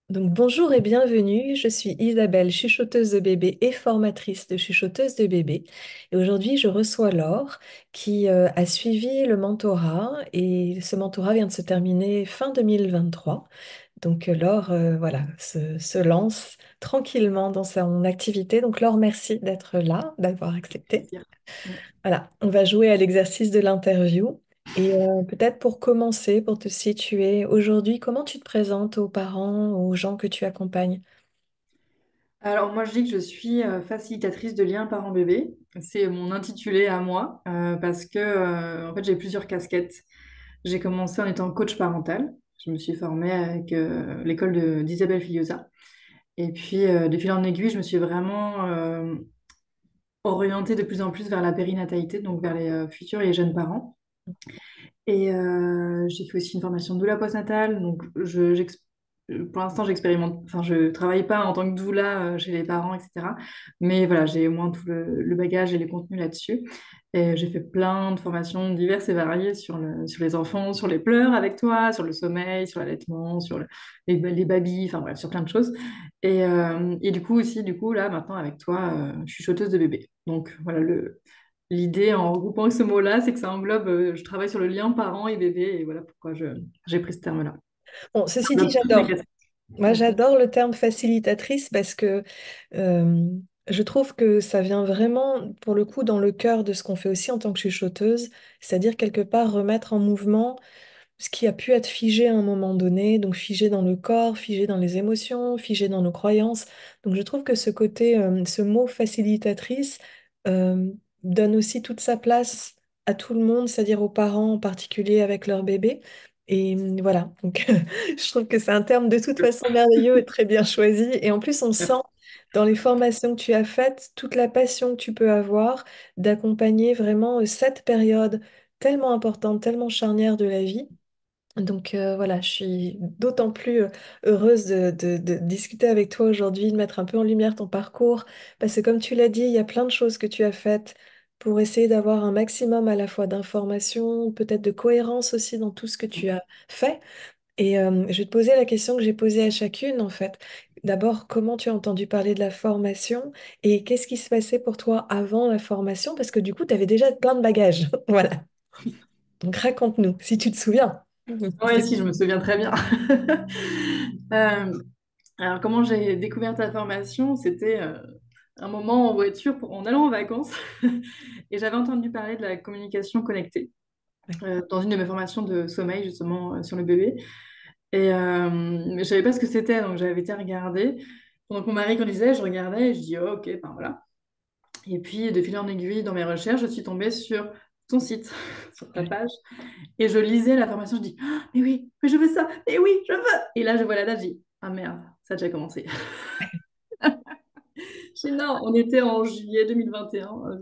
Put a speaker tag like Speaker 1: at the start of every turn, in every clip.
Speaker 1: Donc bonjour et bienvenue, je suis Isabelle, chuchoteuse de bébé et formatrice de chuchoteuse de bébé. Et aujourd'hui, je reçois Laure qui a suivi le mentorat et ce mentorat vient de se terminer fin 2023. Donc Laure, voilà, se lance tranquillement dans son activité. Donc Laure, merci d'être là, d'avoir accepté.
Speaker 2: Plaisir. Mm.
Speaker 1: Voilà, on va jouer à l'exercice de l'interview. Et peut-être pour commencer, pour te situer, aujourd'hui, comment tu te présentes aux parents, aux gens que tu accompagnes?
Speaker 2: Alors moi je dis que je suis facilitatrice de liens parents-bébé. C'est mon intitulé à moi parce que en fait j'ai plusieurs casquettes. J'ai commencé en étant coach parental. Je me suis formée avec d'Isabelle Filiosa. Et puis de fil en aiguille, je me suis vraiment orientée de plus en plus vers la périnatalité, donc vers les futurs et les jeunes parents. Et j'ai fait aussi une formation de doula postnatale. Donc, pour l'instant, j'expérimente. Enfin, je travaille pas en tant que doula chez les parents, etc. Mais voilà, j'ai au moins tout le bagage et les contenus là-dessus. Et j'ai fait plein de formations diverses et variées sur les enfants, sur les pleurs avec toi, sur le sommeil, sur l'allaitement, les babys, enfin bref, sur plein de choses. Et du coup aussi, là, maintenant avec toi, je suis chuchoteuse de bébé. Donc voilà, l'idée en regroupant ce mot-là, c'est que ça englobe, je travaille sur le lien parent et bébé, et voilà pourquoi j'ai pris ce terme-là.
Speaker 1: Bon, ceci
Speaker 2: Ça
Speaker 1: dit,
Speaker 2: englobe toutes mes
Speaker 1: j'adore.
Speaker 2: casquettes.
Speaker 1: Moi, j'adore le terme facilitatrice parce que euh, je trouve que ça vient vraiment, pour le coup, dans le cœur de ce qu'on fait aussi en tant que chuchoteuse, c'est-à-dire quelque part remettre en mouvement ce qui a pu être figé à un moment donné, donc figé dans le corps, figé dans les émotions, figé dans nos croyances. Donc je trouve que ce côté, ce mot facilitatrice euh, donne aussi toute sa place à tout le monde, c'est-à-dire aux parents en particulier avec leur bébé. Et voilà, donc je trouve que c'est un terme de toute façon merveilleux et très bien choisi. Et en plus, on sent dans les formations que tu as faites toute la passion que tu peux avoir d'accompagner vraiment cette période tellement importante, tellement charnière de la vie. Donc voilà, je suis d'autant plus heureuse de discuter avec toi aujourd'hui, de mettre un peu en lumière ton parcours, parce que comme tu l'as dit, il y a plein de choses que tu as faites pour essayer d'avoir un maximum à la fois d'informations, peut-être de cohérence aussi dans tout ce que tu as fait. Et je vais te poser la question que j'ai posée à chacune, en fait. D'abord, comment tu as entendu parler de la formation et qu'est-ce qui se passait pour toi avant la formation? Parce que du coup, tu avais déjà plein de bagages. Voilà. Donc raconte-nous, si tu te souviens.
Speaker 2: Oui, si, je me souviens très bien. Euh, alors, comment j'ai découvert ta formation? C'était un moment en voiture en allant en vacances. Et j'avais entendu parler de la communication connectée dans une de mes formations de sommeil, justement, sur le bébé. Et mais je savais pas ce que c'était, donc j'avais été regarder. Pendant que mon mari conduisait, je regardais et je dis, oh, ok, ben voilà. Et puis, de fil en aiguille, dans mes recherches, je suis tombée sur ton site, sur ta page. Et je lisais la formation, je dis, ah, mais oui, mais je veux ça, mais oui, je veux. Et là, je vois la date, je dis, ah merde, ça a déjà commencé. Je dis, non, on était en juillet 2021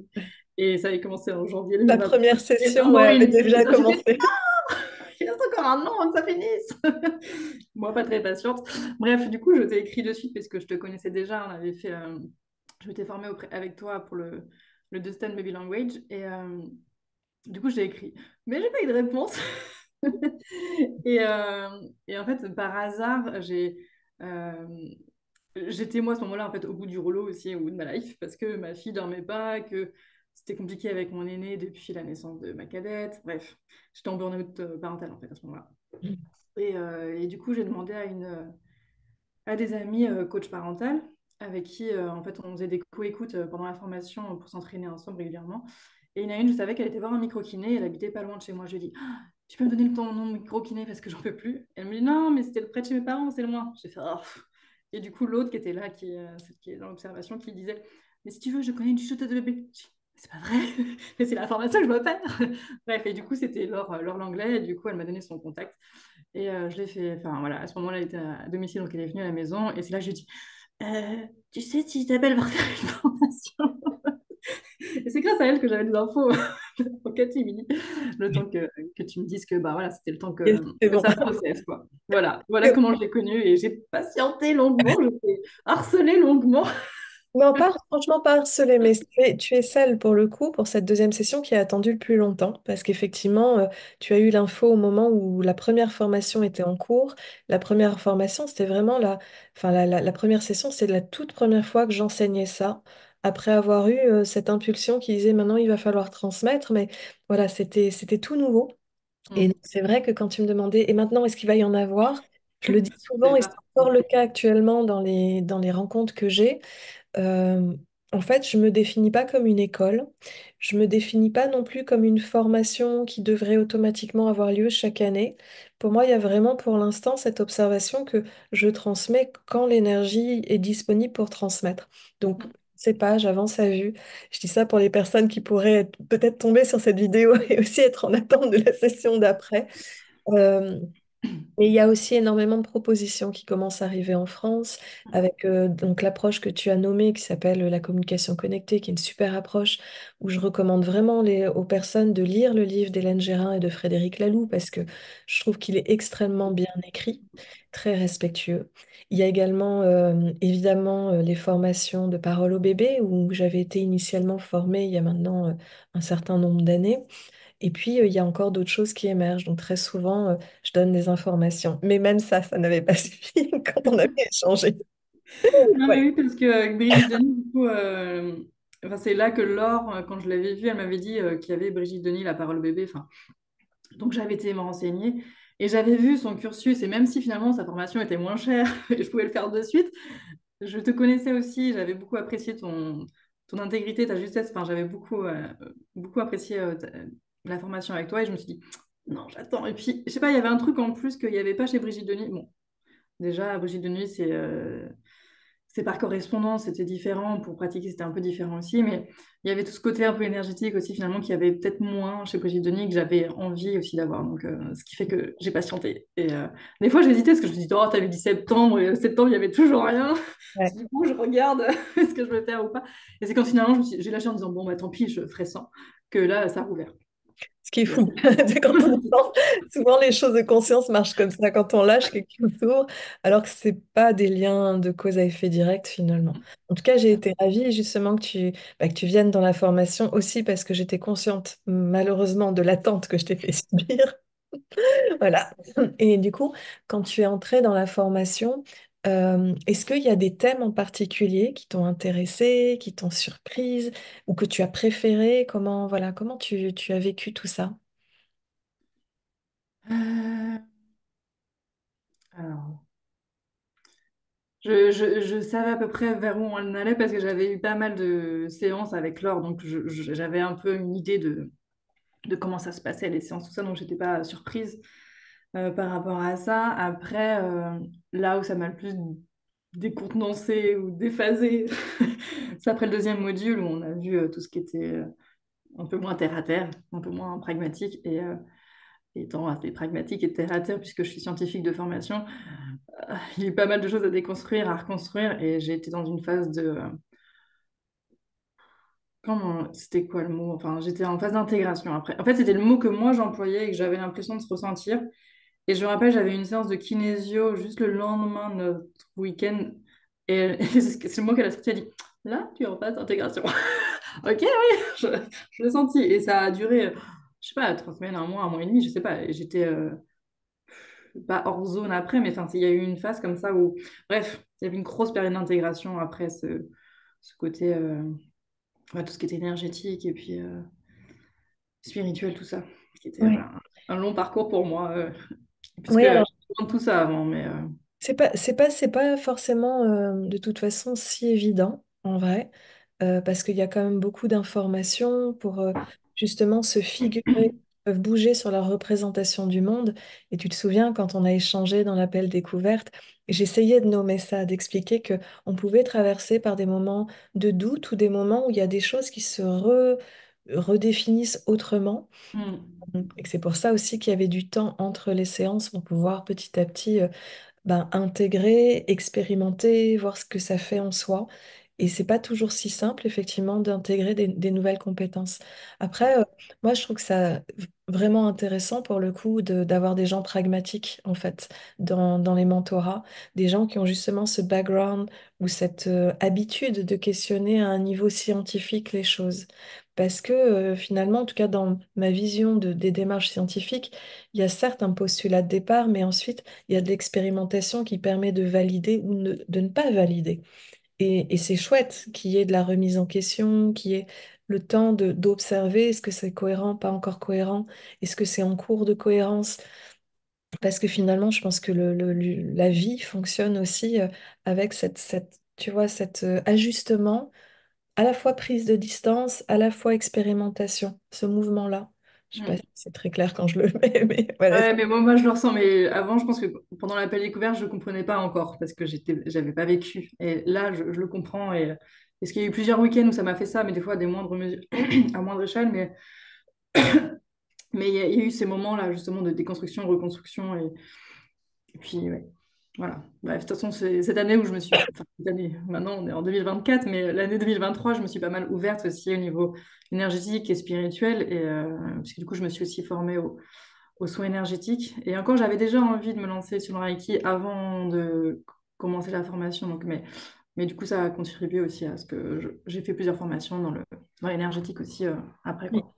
Speaker 2: et ça avait commencé en janvier
Speaker 1: La
Speaker 2: 2023.
Speaker 1: première
Speaker 2: Et
Speaker 1: session, ouais,
Speaker 2: encore
Speaker 1: avait
Speaker 2: une vie.
Speaker 1: déjà
Speaker 2: J'étais,
Speaker 1: commencé.
Speaker 2: il reste encore un an avant que ça finisse. Moi, pas très patiente. Bref, du coup, je t'ai écrit de suite parce que je te connaissais déjà. On avait fait, je m'étais formée avec toi pour le Dustin Baby Language. Et du coup, j'ai écrit. Mais j'ai pas eu de réponse. Et, et en fait, par hasard, euh, j'étais moi à ce moment-là en fait au bout du rouleau aussi, au bout de ma life, parce que ma fille dormait pas, que c'était compliqué avec mon aîné depuis la naissance de ma cadette. Bref, j'étais en burn-out parental en fait à ce moment-là. Et du coup, j'ai demandé à des amis coach parental avec qui en fait on faisait des co-écoutes pendant la formation pour s'entraîner ensemble régulièrement. Et il y en a une, je savais qu'elle était voir un micro-kiné, elle habitait pas loin de chez moi. Je lui ai dit, ah, tu peux me donner ton nom de micro-kiné parce que j'en peux plus. Elle me dit, non, mais c'était près de chez mes parents, c'est loin. J'ai fait, oh. Et du coup, l'autre qui était là, celle qui est dans l'observation, qui disait, mais si tu veux, je connais une chuchoteuse de bébé. Je dis, c'est pas vrai, mais c'est la formation que je veux faire. Bref, et du coup, c'était Laure Langlais, et du coup, elle m'a donné son contact. Et je l'ai fait, enfin voilà, à ce moment-là, elle était à domicile, donc elle est venue à la maison. Et c'est là que je lui ai dit, tu sais si Isabelle va faire une formation. Et c'est grâce à elle que j'avais des infos en catimini, le temps que tu me dises que bah, voilà, c'était le temps
Speaker 1: Et c'est
Speaker 2: que
Speaker 1: bon.
Speaker 2: ça processe, quoi. Voilà, voilà comment je l'ai connue et j'ai patienté longuement, je l'ai harcelé longuement.
Speaker 1: Non, pas, franchement, pas harcelée, mais tu es celle pour le coup, pour cette deuxième session qui a attendu le plus longtemps, parce qu'effectivement, tu as eu l'info au moment où la première formation était en cours. La première formation, c'était vraiment enfin, la première session, c'est la toute première fois que j'enseignais ça, après avoir eu cette impulsion qui disait maintenant il va falloir transmettre, mais voilà, c'était tout nouveau. Et
Speaker 2: Mm.
Speaker 1: c'est vrai que quand tu me demandais, et maintenant, est-ce qu'il va y en avoir? Je le dis
Speaker 2: Je
Speaker 1: souvent,
Speaker 2: savais
Speaker 1: et c'est
Speaker 2: pas.
Speaker 1: encore le cas actuellement dans les rencontres que j'ai. Euh, En fait, je me définis pas comme une école. Je me définis pas non plus comme une formation qui devrait automatiquement avoir lieu chaque année. Pour moi, il y a vraiment pour l'instant cette observation que je transmets quand l'énergie est disponible pour transmettre. Donc, c'est pas, j'avance à vue. Je dis ça pour les personnes qui pourraient peut-être tomber sur cette vidéo et aussi être en attente de la session d'après. Euh, mais il y a aussi énormément de propositions qui commencent à arriver en France avec donc l'approche que tu as nommée qui s'appelle la communication connectée, qui est une super approche où je recommande vraiment aux personnes de lire le livre d'Hélène Gérin et de Frédéric Laloux parce que je trouve qu'il est extrêmement bien écrit, très respectueux. Il y a également évidemment les formations de parole au bébé où j'avais été initialement formée il y a maintenant un certain nombre d'années. Et puis, il y a encore d'autres choses qui émergent. Donc, très souvent, je donne des informations. Mais même ça n'avait pas suffi quand on avait échangé.
Speaker 2: Non, mais
Speaker 1: Ouais.
Speaker 2: oui, parce qu'avec Brigitte Denis, du coup, enfin, c'est là que Laure, quand je l'avais vue, elle m'avait dit qu'il y avait Brigitte Denis, la parole bébé. Enfin, donc j'avais été me renseigner et j'avais vu son cursus. Et même si finalement sa formation était moins chère et je pouvais le faire de suite, je te connaissais aussi. J'avais beaucoup apprécié ton intégrité, ta justesse. Enfin, j'avais beaucoup apprécié la formation avec toi et je me suis dit, non, j'attends. Et puis, je sais pas, il y avait un truc en plus qu'il n'y avait pas chez Brigitte Denis. Bon, déjà, Brigitte Denis, c'est par correspondance, c'était différent. Pour pratiquer, c'était un peu différent aussi. Mais il y avait tout ce côté un peu énergétique aussi, finalement, qui y avait peut-être moins chez Brigitte Denis, que j'avais envie aussi d'avoir. Donc, ce qui fait que j'ai patienté. Et des fois, j'hésitais, parce que je me dis, oh, t'avais dit septembre, et septembre, il n'y avait toujours rien.
Speaker 1: Ouais.
Speaker 2: Du coup, je regarde est-ce que je vais faire ou pas. Et c'est quand finalement, j'ai lâché en disant, bon, bah, tant pis, je ferai sans, que là, ça a rouvert.
Speaker 1: Ce qui est
Speaker 2: Et,
Speaker 1: fou. C'est quand on y pense, souvent, les choses de conscience marchent comme ça. Quand on lâche, quelque chose s'ouvre, alors que c'est pas des liens de cause à effet direct, finalement. En tout cas, j'ai été ravie, justement, que tu viennes dans la formation aussi parce que j'étais consciente, malheureusement, de l'attente que je t'ai fait subir. Voilà. Et du coup, quand tu es entrée dans la formation, est-ce qu'il y a des thèmes en particulier qui t'ont intéressé, qui t'ont surprise ou que tu as préféré? Voilà, comment tu as vécu tout ça?
Speaker 2: euh, alors, je savais à peu près vers où on allait parce que j'avais eu pas mal de séances avec Laure, donc j'avais un peu une idée de comment ça se passait, les séances, tout ça, donc j'étais pas surprise par rapport à ça. Après, là où ça m'a le plus décontenancé ou déphasé, c'est après le deuxième module où on a vu tout ce qui était un peu moins terre à terre, un peu moins pragmatique, et étant assez pragmatique et terre à terre, puisque je suis scientifique de formation, il y a eu pas mal de choses à déconstruire, à reconstruire, et j'ai été dans une phase de... comment... C'était quoi le mot? Enfin, j'étais en phase d'intégration après. En fait, c'était le mot que moi j'employais et que j'avais l'impression de se ressentir. Et je me rappelle, j'avais une séance de kinésio juste le lendemain de notre week-end. Et c'est le mot qu'elle a sorti, elle a dit, là, tu es en phase d'intégration. Ok, oui, je l'ai senti. Et ça a duré, je sais pas, 3 semaines, un mois et demi, je sais pas. Et j'étais pas hors zone après, mais enfin, il y a eu une phase comme ça où, bref, il y avait une grosse période d'intégration après ce côté, ouais, tout ce qui était énergétique et puis spirituel, tout ça, qui était
Speaker 1: Oui.
Speaker 2: un long parcours pour moi, puisque
Speaker 1: Oui,
Speaker 2: j'ai
Speaker 1: alors
Speaker 2: besoin de tout ça avant, mais
Speaker 1: c'est pas forcément de toute façon si évident en vrai, parce qu'il y a quand même beaucoup d'informations pour justement se figurer, peuvent bouger sur la représentation du monde. Et tu te souviens quand on a échangé dans l'appel découverte, j'essayais de nommer ça, d'expliquer que on pouvait traverser par des moments de doute ou des moments où il y a des choses qui se redéfinissent autrement.
Speaker 2: hmm.
Speaker 1: Et que c'est pour ça aussi qu'il y avait du temps entre les séances pour pouvoir petit à petit ben, intégrer, expérimenter, voir ce que ça fait en soi. Et c'est pas toujours si simple, effectivement, d'intégrer des nouvelles compétences. Après, moi, je trouve que ça vraiment intéressant pour le coup d'avoir des gens pragmatiques, en fait, dans les mentorats, des gens qui ont justement ce background ou cette habitude de questionner à un niveau scientifique les choses. Parce que finalement, en tout cas dans ma vision des démarches scientifiques, il y a certes un postulat de départ, mais ensuite, il y a de l'expérimentation qui permet de valider ou de ne pas valider. Et c'est chouette qu'il y ait de la remise en question, qu'il y ait le temps d'observer, est-ce que c'est cohérent, pas encore cohérent, est-ce que c'est en cours de cohérence, parce que finalement, je pense que la vie fonctionne aussi avec tu vois, cet ajustement, à la fois prise de distance, à la fois expérimentation, ce mouvement-là. Je sais pas si
Speaker 2: Mm.
Speaker 1: c'est très clair quand je le mets, mais voilà.
Speaker 2: Ouais, mais moi, je le ressens. Mais avant, je pense que pendant l'appel découvert, je ne comprenais pas encore parce que j'avais pas vécu. Et là, je le comprends. Et parce qu'il y a eu plusieurs week-ends où ça m'a fait ça, mais des fois à des moindres mesures, à moindre échelle. Mais il y a eu ces moments-là, justement, de déconstruction, reconstruction. Et puis, ouais. Voilà. Bref, de toute façon, c'est cette année où je me suis. Enfin, cette année, maintenant, on est en 2024, mais l'année 2023, je me suis pas mal ouverte aussi au niveau énergétique et spirituel. Parce que du coup, je me suis aussi formée aux soins énergétiques. Et encore, j'avais déjà envie de me lancer sur le Reiki avant de commencer la formation. Mais du coup, ça a contribué aussi à ce que j'ai fait plusieurs formations dans l'énergétique aussi après,
Speaker 1: Oui.
Speaker 2: quoi.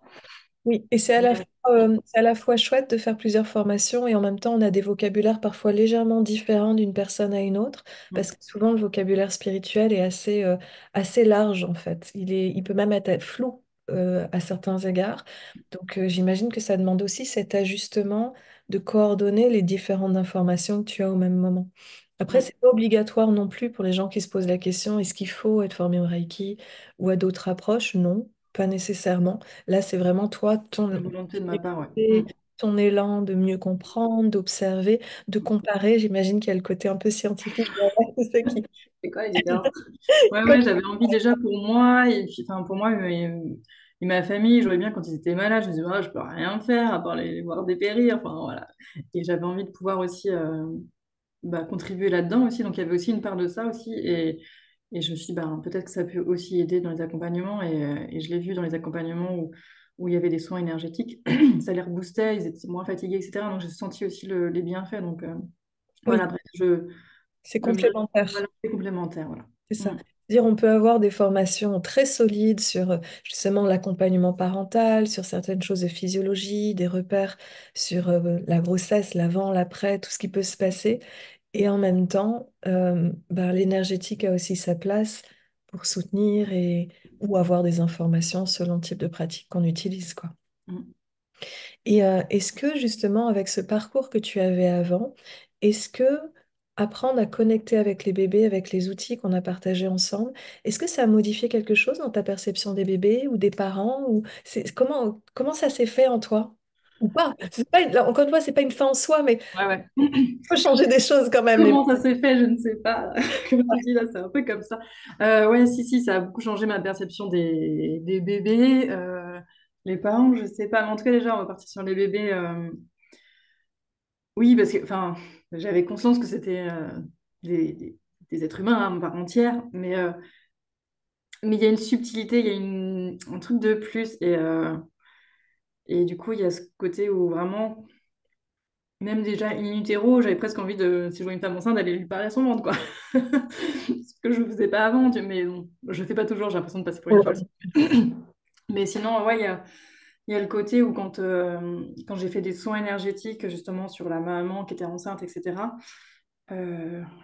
Speaker 1: Oui, et
Speaker 2: Donc,
Speaker 1: c'est à la fois chouette de faire plusieurs formations et en même temps on a des vocabulaires parfois légèrement différents d'une personne à une autre parce que souvent le vocabulaire spirituel est assez large en fait. Il peut même être flou à certains égards. Donc j'imagine que ça demande aussi cet ajustement de coordonner les différentes informations que tu as au même moment. Après,
Speaker 2: mm,
Speaker 1: c'est pas obligatoire non plus pour les gens qui se posent la question, est-ce qu'il faut être formé au Reiki ou à d'autres approches? Non, pas nécessairement. Là, c'est vraiment toi,
Speaker 2: la
Speaker 1: ton
Speaker 2: volonté de ma part, ouais.
Speaker 1: curiosité, ton élan de mieux comprendre, d'observer, de comparer. J'imagine qu'il y a le côté un peu scientifique derrière tout ça qui...
Speaker 2: C'est quoi les différences? Ouais,
Speaker 1: Comme-
Speaker 2: ouais, j'avais envie déjà pour moi, et puis, enfin, pour moi et ma famille, je voyais bien quand ils étaient malades, je me disais, ah, je peux rien faire à part les voir dépérir, enfin, voilà. Et j'avais envie de pouvoir aussi contribuer là-dedans aussi, donc il y avait aussi une part de ça aussi, et je me suis dit, bah, peut-être que ça peut aussi aider dans les accompagnements, et je l'ai vu dans les accompagnements où il y avait des soins énergétiques, ça les reboostait, ils étaient moins fatigués, etc. Donc j'ai senti aussi les bienfaits, donc voilà,
Speaker 1: Oui,
Speaker 2: bref,
Speaker 1: c'est
Speaker 2: le
Speaker 1: complémentaire.
Speaker 2: voilà, c'est complémentaire, voilà.
Speaker 1: C'est ça.
Speaker 2: Mm.
Speaker 1: Dire, on peut avoir des formations très solides sur justement l'accompagnement parental, sur certaines choses de physiologie, des repères sur la grossesse, l'avant, l'après, tout ce qui peut se passer. Et en même temps, l'énergétique a aussi sa place pour soutenir ou avoir des informations selon le type de pratique qu'on utilise, quoi.
Speaker 2: Mm.
Speaker 1: Et est-ce que justement, avec ce parcours que tu avais avant, est-ce que apprendre à connecter avec les bébés, avec les outils qu'on a partagés ensemble, est-ce que ça a modifié quelque chose dans ta perception des bébés ou des parents ou comment ça s'est fait en toi? Ou pas? C'est pas là, encore une fois, c'est pas une fin en soi, mais
Speaker 2: Ouais, ouais.
Speaker 1: il faut changer des choses quand même.
Speaker 2: Comment ça s'est fait, je ne sais pas. Comme tu dis là, c'est un peu comme ça. Ouais, si, ça a beaucoup changé ma perception des bébés. Les parents, je sais pas. Mais en tout cas, déjà, on va partir sur les bébés. Oui, parce que, enfin, j'avais conscience que c'était des êtres humains hein, à part entière, mais il y a une subtilité, il y a un truc de plus, et du coup, il y a ce côté où vraiment, même déjà in utero, j'avais presque envie de, si je vois une femme enceinte, d'aller lui parler à son ventre, quoi. Ce que je ne faisais pas avant, mais bon, je ne fais pas toujours, j'ai l'impression de passer pour une folle. Mais sinon, ouais, il y a le côté où quand j'ai fait des soins énergétiques, justement, sur la maman qui était enceinte, etc.,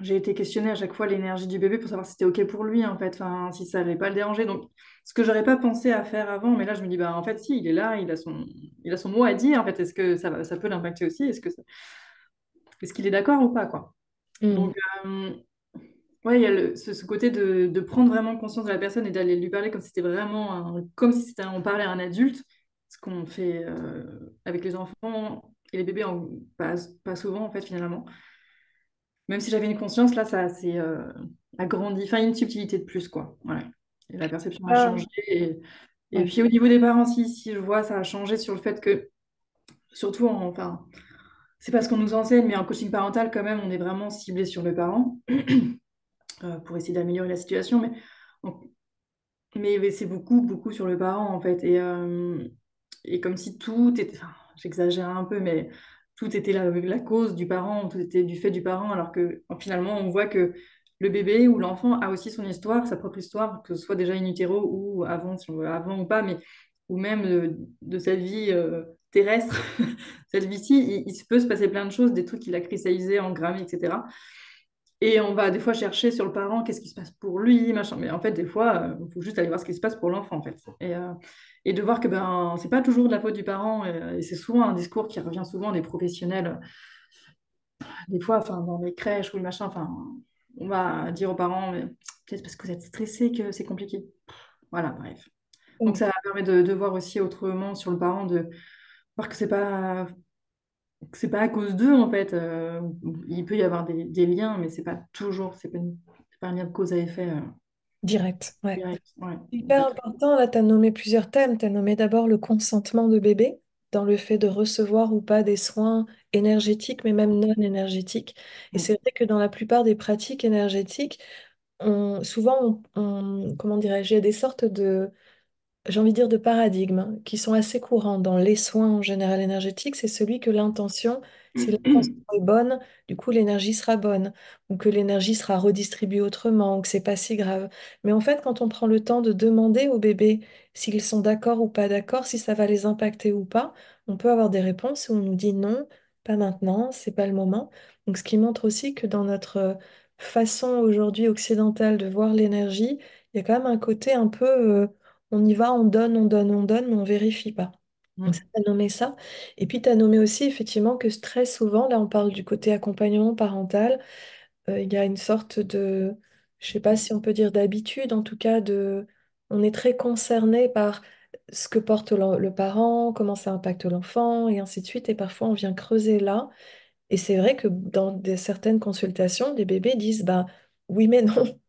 Speaker 2: j'ai été questionnée à chaque fois l'énergie du bébé pour savoir si c'était OK pour lui, en fait, enfin, si ça allait pas le déranger. Donc, ce que j'aurais pas pensé à faire avant, mais là, je me dis, bah, en fait, si, il est là, il a son mot à dire, en fait, est-ce que ça peut l'impacter aussi? Est-ce qu'il est d'accord ou pas, quoi?
Speaker 1: Mm.
Speaker 2: Donc, euh, ouais, il y a ce côté de prendre vraiment conscience de la personne et d'aller lui parler comme si c'était vraiment comme si c'était on parlait à un adulte, ce qu'on fait avec les enfants et les bébés pas souvent en fait finalement. Même si j'avais une conscience, là, ça c'est agrandi, enfin une subtilité de plus quoi. Voilà. Et la perception a
Speaker 1: Ah,
Speaker 2: changé. Et
Speaker 1: ouais.
Speaker 2: puis au niveau des parents, si je vois, ça a changé sur le fait que, surtout, enfin, c'est pas ce qu'on nous enseigne, mais en coaching parental, quand même, on est vraiment ciblé sur le parent pour essayer d'améliorer la situation. Mais Mais c'est beaucoup, beaucoup sur le parent, en fait. Et comme si tout était, enfin, j'exagère un peu, mais tout était la cause du parent, tout était du fait du parent, alors que finalement, on voit que le bébé ou l'enfant a aussi son histoire, sa propre histoire, que ce soit déjà in utero ou avant, si on veut, avant ou pas, mais ou même de sa vie terrestre, cette vie-ci, il se peut se passer plein de choses, des trucs qu'il a cristallisés, engrammés, etc. Et on va des fois chercher sur le parent, qu'est-ce qui se passe pour lui, machin. Mais en fait, des fois, il faut juste aller voir ce qui se passe pour l'enfant, en fait. Et de voir que ben, c'est pas toujours de la faute du parent. Et c'est souvent un discours qui revient souvent des professionnels. Des fois, enfin, dans les crèches ou le machin, enfin, on va dire aux parents, mais peut-être parce que vous êtes stressé que c'est compliqué. Voilà, bref. Donc ça permet de voir aussi autrement sur le parent, de voir que c'est pas à cause d'eux, en fait. Il peut y avoir des liens, mais c'est pas toujours, c'est pas un lien de cause à effet
Speaker 1: Direct, ouais.
Speaker 2: direct. Ouais, en
Speaker 1: Hyper
Speaker 2: fait.
Speaker 1: important, là, tu as nommé plusieurs thèmes. Tu as nommé d'abord le consentement de bébé dans le fait de recevoir ou pas des soins énergétiques, mais même non énergétiques. Et
Speaker 2: Mm.
Speaker 1: c'est vrai que dans la plupart des pratiques énergétiques, souvent, comment dirais-je, il y a des sortes de, j'ai envie de dire, de paradigmes qui sont assez courants dans les soins en général énergétiques. C'est celui que l'intention, si l'intention est bonne, du coup l'énergie sera bonne, ou que l'énergie sera redistribuée autrement, ou que c'est pas si grave. Mais en fait, quand on prend le temps de demander aux bébés s'ils sont d'accord ou pas d'accord, si ça va les impacter ou pas, on peut avoir des réponses où on nous dit non, pas maintenant, c'est pas le moment. Donc ce qui montre aussi que dans notre façon aujourd'hui occidentale de voir l'énergie, il y a quand même un côté un peu on y va, on donne, on donne, on donne, mais on vérifie pas. Donc, ça,
Speaker 2: Mm.
Speaker 1: t'as nommé ça. Et puis, tu as nommé aussi effectivement que très souvent, là, on parle du côté accompagnement parental, il y a une sorte de, je sais pas si on peut dire d'habitude, en tout cas, on est très concerné par ce que porte le parent, comment ça impacte l'enfant, et ainsi de suite. Et parfois, on vient creuser là. Et c'est vrai que dans certaines consultations, les bébés disent, bah, oui, mais non.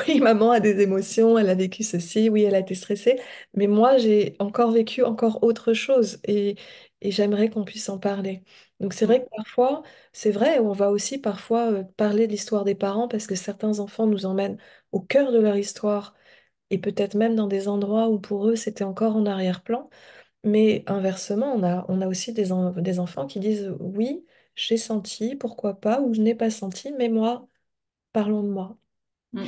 Speaker 1: Oui, maman a des émotions, elle a vécu ceci, oui, elle a été stressée, mais moi, j'ai encore vécu encore autre chose et j'aimerais qu'on puisse en parler. Donc c'est vrai
Speaker 2: Mm.
Speaker 1: que parfois, c'est vrai, on va aussi parfois parler de l'histoire des parents parce que certains enfants nous emmènent au cœur de leur histoire et peut-être même dans des endroits où pour eux, c'était encore en arrière-plan. Mais inversement, on a aussi des enfants qui disent, oui, j'ai senti, pourquoi pas, ou je n'ai pas senti, mais moi, parlons de moi.
Speaker 2: Mm.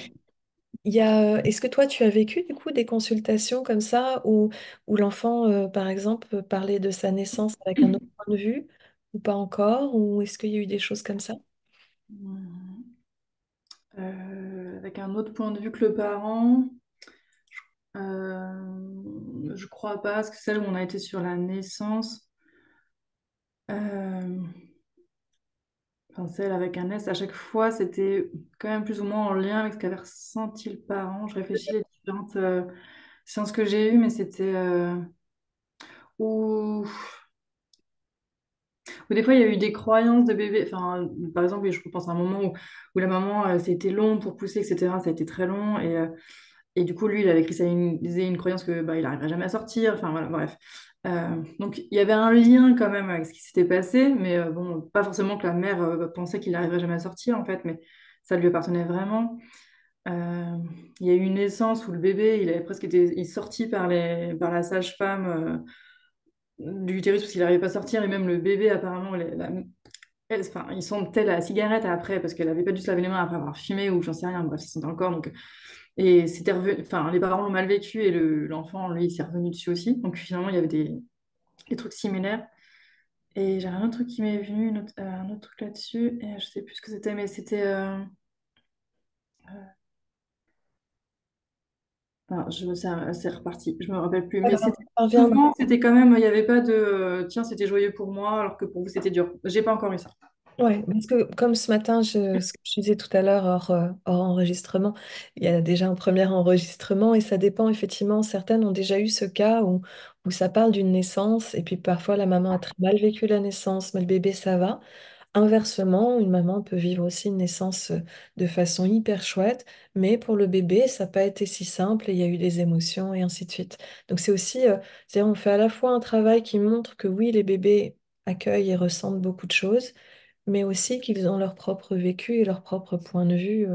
Speaker 1: Est-ce que toi, tu as vécu du coup des consultations comme ça où l'enfant, par exemple, parlait de sa naissance avec un autre point de vue ou pas encore? Ou est-ce qu'il y a eu des choses comme ça?
Speaker 2: Mm. Avec un autre point de vue que le parent, je crois pas, parce que celle où on a été sur la naissance, euh, enfin celle avec un S, à chaque fois, c'était quand même plus ou moins en lien avec ce qu'avait ressenti le parent. Je réfléchis les différentes séances que j'ai eues, mais c'était où, où des fois il y a eu des croyances de bébé. Enfin, par exemple, je pense à un moment où la maman, c'était long pour pousser, etc. Ça a été très long. Et du coup, lui, il avait cristallisé une croyance que bah, il n'arriverait jamais à sortir. Enfin, voilà, bref. Donc, il y avait un lien quand même avec ce qui s'était passé, mais bon, pas forcément que la mère pensait qu'il n'arriverait jamais à sortir, en fait, mais ça lui appartenait vraiment. Euh, il y a eu une naissance où le bébé, il avait presque été il est sorti par la sage-femme du utérus parce qu'il n'arrivait pas à sortir, et même le bébé, apparemment, enfin, il sentait la cigarette après, parce qu'elle n'avait pas dû se laver les mains après avoir fumé, ou j'en sais rien, bref, ça sentait encore. Donc, et c'était revenu, enfin, les parents l'ont mal vécu et l'enfant, lui, il s'est revenu dessus aussi. Donc finalement, il y avait des trucs similaires. Et j'avais un autre truc qui m'est venu, un autre truc là-dessus, et je sais plus ce que c'était, mais c'était. Enfin, c'est reparti, je me rappelle plus. Mais
Speaker 1: Alors,
Speaker 2: c'était
Speaker 1: on revient.
Speaker 2: souvent, c'était quand même, il n'y avait pas de tiens, c'était joyeux pour moi, alors que pour vous, c'était dur. J'ai pas encore eu ça.
Speaker 1: Ouais, parce que comme ce matin, ce que je disais tout à l'heure hors enregistrement, il y a déjà un premier enregistrement et ça dépend effectivement. Certaines ont déjà eu ce cas où ça parle d'une naissance et puis parfois la maman a très mal vécu la naissance, mais le bébé ça va. Inversement, une maman peut vivre aussi une naissance de façon hyper chouette, mais pour le bébé, ça n'a pas été si simple et il y a eu des émotions et ainsi de suite. Donc c'est aussi, c'est-à-dire on fait à la fois un travail qui montre que oui, les bébés accueillent et ressentent beaucoup de choses, mais aussi qu'ils ont leur propre vécu et leur propre point de vue,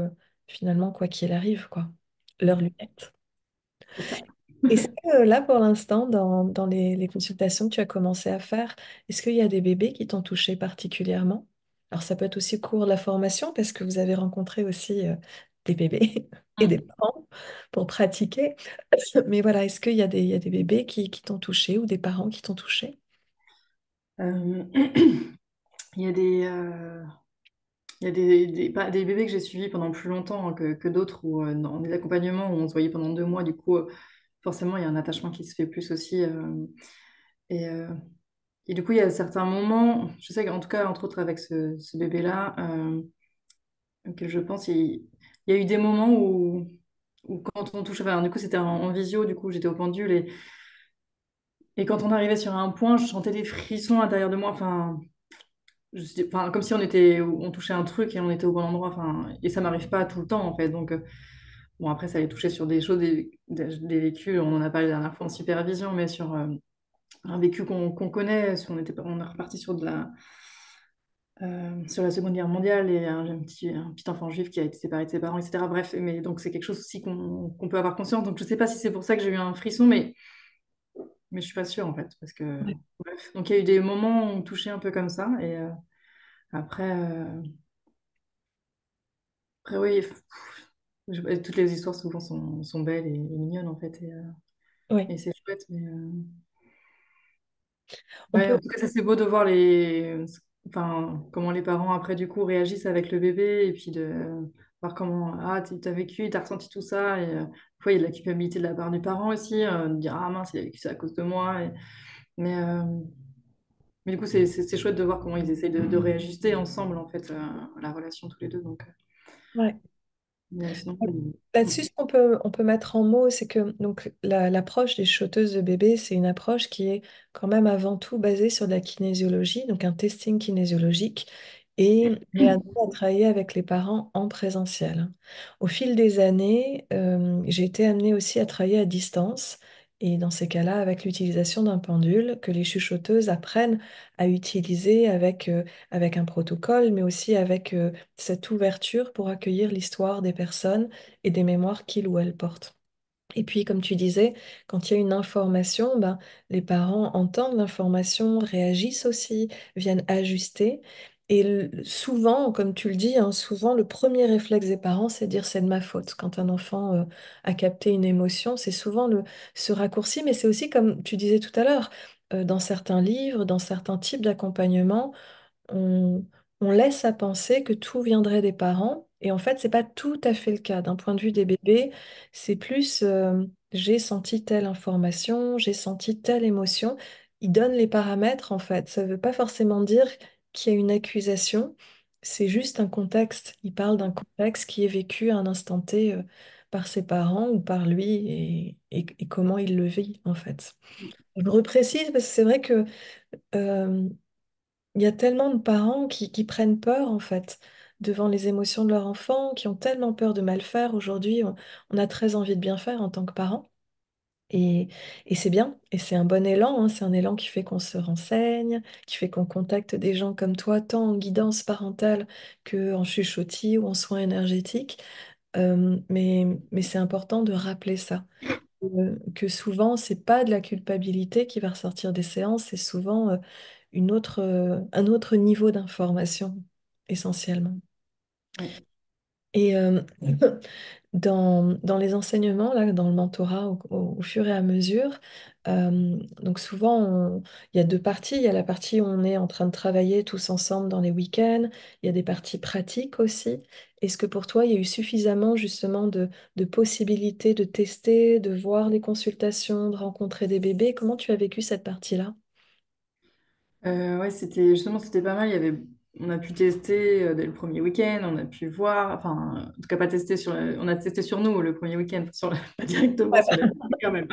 Speaker 1: finalement, quoi qu'il arrive, quoi. leurs lunettes.
Speaker 2: C'est ça.
Speaker 1: Est-ce que là, pour l'instant, dans les consultations que tu as commencé à faire, est-ce qu'il y a des bébés qui t'ont touché particulièrement? Alors, ça peut être aussi au cours de la formation, parce que vous avez rencontré aussi des bébés et des
Speaker 2: Mm.
Speaker 1: parents pour pratiquer. Mais voilà, est-ce qu'il y a il y a des bébés qui t'ont touché ou des parents qui t'ont touché?
Speaker 2: Euh, il y a il y a des bébés que j'ai suivis pendant plus longtemps hein, que d'autres, ou dans des accompagnements où on se voyait pendant 2 mois. Du coup, forcément, il y a un attachement qui se fait plus aussi. Et, euh, et du coup, il y a certains moments, je sais qu'en tout cas, entre autres avec ce bébé-là, auquel je pense, il y a eu des moments où quand on touche, enfin, du coup, c'était en visio, du coup, j'étais au pendule, et quand on arrivait sur un point, je sentais des frissons à l'intérieur de moi. Enfin, enfin, comme si on touchait un truc et on était au bon endroit. Enfin, et ça m'arrive pas tout le temps en fait. Donc, bon, après, ça allait toucher sur des choses, des vécus. On en a parlé la dernière fois en supervision, mais sur un vécu qu'on connaît. Si on est reparti sur la Seconde Guerre mondiale et un petit enfant juif qui a été séparé de ses parents, etc. Bref, mais donc c'est quelque chose aussi qu'on peut avoir conscience. Donc, je sais pas si c'est pour ça que j'ai eu un frisson, mais je suis pas sûre en fait, parce que
Speaker 1: Ouais.
Speaker 2: bref. Donc, il y a eu des moments où on touchait un peu comme ça et après. Après, oui, toutes les histoires souvent sont belles et mignonnes en fait,
Speaker 1: Oui.
Speaker 2: et c'est chouette. Mais
Speaker 1: On
Speaker 2: ouais,
Speaker 1: peut,
Speaker 2: en tout cas, ça c'est beau de voir enfin, comment les parents après du coup réagissent avec le bébé et puis de voir comment t'as vécu, t'as ressenti tout ça. Et des fois, il y a de la culpabilité de la part du parent aussi, de dire ah mince, il a vécu ça à cause de moi. Mais, euh, mais du coup, c'est chouette de voir comment ils essayent de réajuster ensemble en fait la relation tous les deux. Donc,
Speaker 1: ouais.
Speaker 2: mais sinon,
Speaker 1: Là-dessus, ce on peut mettre en mots, c'est que donc l'approche des shooteuses de bébés, c'est une approche qui est quand même avant tout basée sur de la kinésiologie, donc un testing kinésiologique, et on est amené à travailler avec les parents en présentiel. Au fil des années, j'ai été amenée aussi à travailler à distance, et dans ces cas-là, avec l'utilisation d'un pendule que les chuchoteuses apprennent à utiliser avec un protocole, mais aussi avec cette ouverture pour accueillir l'histoire des personnes et des mémoires qu'il ou elle porte. Et puis, comme tu disais, quand il y a une information, ben, les parents entendent l'information, réagissent aussi, viennent ajuster. Et souvent, comme tu le dis, hein, souvent le premier réflexe des parents, c'est de dire c'est de ma faute. Quand un enfant a capté une émotion, c'est souvent ce raccourci, mais c'est aussi, comme tu disais tout à l'heure, dans certains livres, dans certains types d'accompagnement, on, on laisse à penser que tout viendrait des parents. Et en fait, c'est pas tout à fait le cas. D'un point de vue des bébés, c'est plus j'ai senti telle information, j'ai senti telle émotion. Ils donnent les paramètres, en fait. Ça veut pas forcément dire qu'il y a une accusation. C'est juste un contexte. Il parle d'un contexte qui est vécu à un instant T par ses parents ou par lui et comment il le vit, en fait. Je reprécise parce que c'est vrai que euh, il y a tellement de parents qui prennent peur, en fait, devant les émotions de leur enfant, qui ont tellement peur de mal faire. Aujourd'hui, on a très envie de bien faire en tant que parents. Et, et c'est bien, et c'est un bon élan, hein. C'est un élan qui fait qu'on se renseigne, qui fait qu'on contacte des gens comme toi, tant en guidance parentale que en chuchotis ou en soins énergétiques. Mais c'est important de rappeler ça, que souvent, c'est pas de la culpabilité qui va ressortir des séances, c'est souvent un autre niveau d'information, essentiellement.
Speaker 2: ouais.
Speaker 1: Et dans les enseignements, là, dans le mentorat, au fur et à mesure, donc souvent, il y a deux parties. Il y a la partie où on est en train de travailler tous ensemble dans les week-ends. Il y a des parties pratiques aussi. Est-ce que pour toi, il y a eu suffisamment justement de possibilités de tester, de voir les consultations, de rencontrer des bébés? Comment tu as vécu cette partie-là?
Speaker 2: Ouais, c'était pas mal. On a pu tester dès le premier week-end, on a pu voir, enfin, en tout cas pas tester on a testé sur nous le premier week-end, pas directement sur les bébés quand même.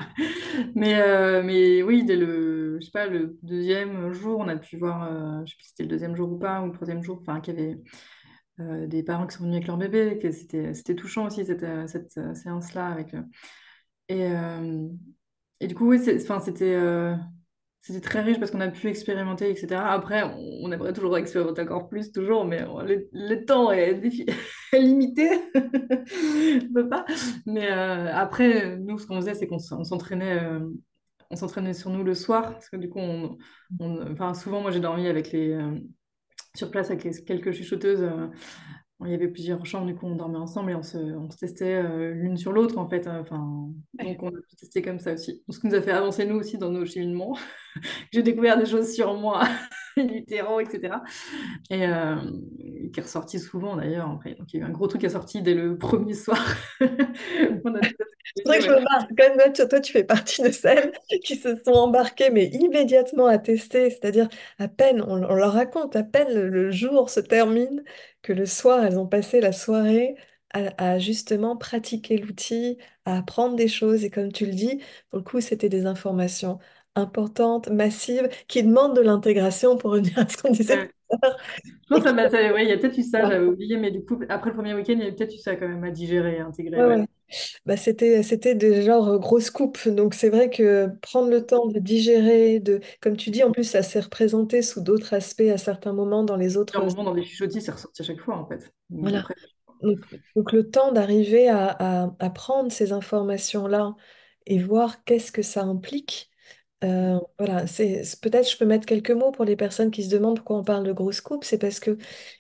Speaker 2: Mais oui, dès je sais pas, le deuxième jour, on a pu voir, je sais plus si c'était le deuxième jour ou pas, ou le troisième jour, enfin, qu'il y avait des parents qui sont venus avec leur bébé, que c'était touchant aussi cette séance-là avec. Et, euh, et du coup, oui, enfin, c'était très riche parce qu'on a pu expérimenter, etc. Après, on aimerait toujours expérimenter encore plus, toujours, mais le temps est, est limité. On peut pas. Mais après, nous, ce qu'on faisait, c'est on s'entraînait sur nous le soir. Parce que du coup, enfin, souvent, moi, j'ai dormi avec sur place avec quelques chuchoteuses. Il y avait plusieurs chambres, du coup, on dormait ensemble et on se testait l'une sur l'autre, en fait. Enfin, donc, on a pu tester comme ça aussi. Ce qui nous a fait avancer, nous aussi, dans nos cheminements. J'ai découvert des choses sur moi, l'utéro, etc. Et qui est ressorti souvent d'ailleurs. Après, donc il y a eu un gros truc qui est sorti dès le premier soir. On a tout à
Speaker 1: C'est vrai
Speaker 2: fait
Speaker 1: que je
Speaker 2: ouais.
Speaker 1: me marre quand même, toi, tu fais partie de celles qui se sont embarquées, mais immédiatement à tester, c'est-à-dire à peine, on leur raconte, à peine le jour se termine, que le soir, elles ont passé la soirée à justement pratiquer l'outil, à apprendre des choses, et comme tu le dis, pour le coup, c'était des informations importantes, massives, qui demandent de l'intégration pour revenir à ce qu'on disait tout
Speaker 2: Ouais.
Speaker 1: à l'heure.
Speaker 2: Je pense
Speaker 1: Et
Speaker 2: que
Speaker 1: qui-
Speaker 2: ouais, il y a peut-être eu ça, j'avais oublié, mais du coup, après le premier week-end, il y a peut-être eu ça quand même à digérer et à intégrer.
Speaker 1: Ouais,
Speaker 2: Ouais.
Speaker 1: ouais. Bah, c'était des genres grosses coupes. Donc c'est vrai que prendre le temps de digérer, comme tu dis, en plus ça s'est représenté sous d'autres aspects à certains moments dans les
Speaker 2: À un
Speaker 1: autres.
Speaker 2: moment, dans les chuchotis, c'est ressorti à chaque fois, en fait. Donc
Speaker 1: Voilà.
Speaker 2: après,
Speaker 1: Donc le temps d'arriver à prendre ces informations-là et voir qu'est-ce que ça implique. Voilà, peut-être je peux mettre quelques mots pour les personnes qui se demandent pourquoi on parle de grosses coupes. C'est parce que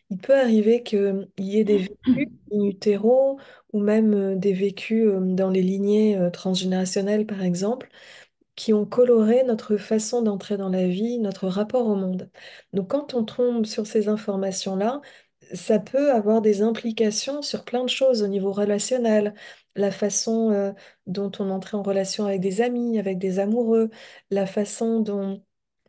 Speaker 1: il peut arriver qu'il y ait des vécus in utero ou même des vécus dans les lignées transgénérationnelles, par exemple, qui ont coloré notre façon d'entrer dans la vie, notre rapport au monde. Donc quand on tombe sur ces informations-là, ça peut avoir des implications sur plein de choses au niveau relationnel, la façon dont on entrait en relation avec des amis, avec des amoureux, la façon dont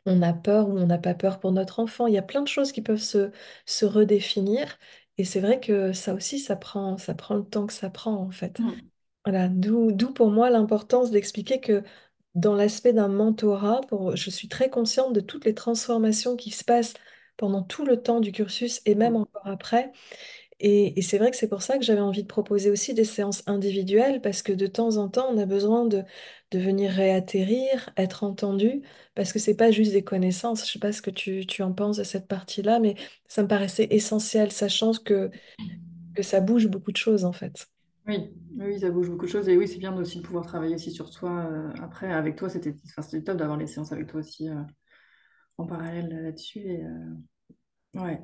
Speaker 1: on a peur ou on n'a pas peur pour notre enfant. Il y a plein de choses qui peuvent se redéfinir. Et c'est vrai que ça aussi, ça prend le temps que ça prend, en fait.
Speaker 2: mm,
Speaker 1: Voilà, d'où pour moi l'importance d'expliquer que dans l'aspect d'un mentorat, je suis très consciente de toutes les transformations qui se passent pendant tout le temps du cursus et même
Speaker 2: mm,
Speaker 1: encore après. Et c'est vrai que c'est pour ça que j'avais envie de proposer aussi des séances individuelles, parce que de temps en temps, on a besoin de venir réatterrir, être entendu, parce que c'est pas juste des connaissances. Je sais pas ce que tu en penses de cette partie-là, mais ça me paraissait essentiel, sachant que ça bouge beaucoup de choses en fait.
Speaker 2: oui, oui, ça bouge beaucoup de choses. Et oui, c'est bien aussi de pouvoir travailler aussi sur soi. Après, avec toi, enfin, c'était top d'avoir les séances avec toi aussi en parallèle là-dessus. Et ouais,